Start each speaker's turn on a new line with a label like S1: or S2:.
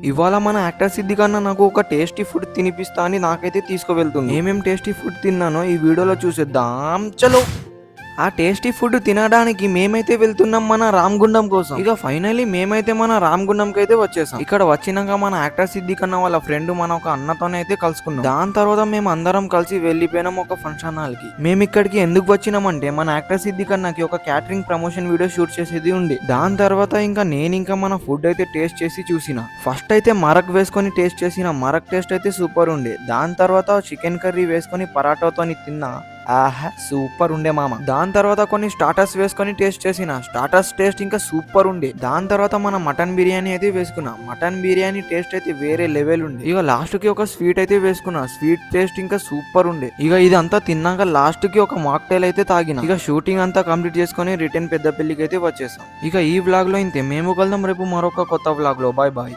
S1: ఇవాళ మన యాక్టర్ సిద్ధి కన్నా నాకు ఒక టేస్టీ ఫుడ్ తినిపిస్తా అని నాకైతే తీసుకువెళ్తుంది. ఏమేం టేస్టీ ఫుడ్ తిన్నానో ఈ వీడియోలో చూసేద్దాం, చలో. ఆ టేస్టీ ఫుడ్ తినడానికి మేమైతే వెళ్తున్నాం మన రామగుండం కోసం. ఇక ఫైనల్లీ మేమైతే మన రామగుండంకి అయితే వచ్చేసాం. ఇక్కడ వచ్చినాక మన యాక్టర్ సిద్ధి కన్నా వాళ్ళ ఫ్రెండ్ మన ఒక అన్నతోనే అయితే కలుసుకున్నాం. దాని తర్వాత మేము అందరం కలిసి వెళ్ళిపోయినాం ఒక ఫంక్షన్ హాల్ కి. మేము ఇక్కడికి ఎందుకు వచ్చినామంటే మన యాక్టర్ సిద్ధి కన్నాకి ఒక క్యాటరింగ్ ప్రమోషన్ వీడియో షూట్ చేసేది ఉంది. దాని తర్వాత ఇంకా మన ఫుడ్ అయితే టేస్ట్ చేసి చూసిన. ఫస్ట్ అయితే మరక్ వేసుకొని టేస్ట్ చేసిన. మరక్ టేస్ట్ అయితే సూపర్ ఉండే. దాని తర్వాత చికెన్ కర్రీ వేసుకొని పరాటాతో తిన్నా. ఆహా సూపర్ ఉండే మామ. దాని తర్వాత కొన్ని స్టార్టర్స్ వేసుకొని టేస్ట్ చేసిన. స్టార్టర్స్ టేస్ట్ ఇంకా సూపర్ ఉండే. దాని తర్వాత మన మటన్ బిర్యానీ అయితే వేసుకున్నా. మటన్ బిర్యానీ టేస్ట్ అయితే వేరే లెవెల్ ఉండే. ఇక లాస్ట్ కి ఒక స్వీట్ అయితే వేసుకున్నా. స్వీట్ టేస్ట్ ఇంకా సూపర్ ఉండే. ఇక ఇదంతా తిన్నాక లాస్ట్ కి ఒక మాక్టైల్ అయితే తాగిన. ఇక షూటింగ్ అంతా కంప్లీట్ చేసుకొని రిటర్న్ పెద్దపల్లికి అయితే వచ్చేసాం. ఇక ఈ వ్లాగ్ లో ఇంతే. మేము కలుద్దాం రేపు మరొక కొత్త వ్లాగ్ లో. Bye bye.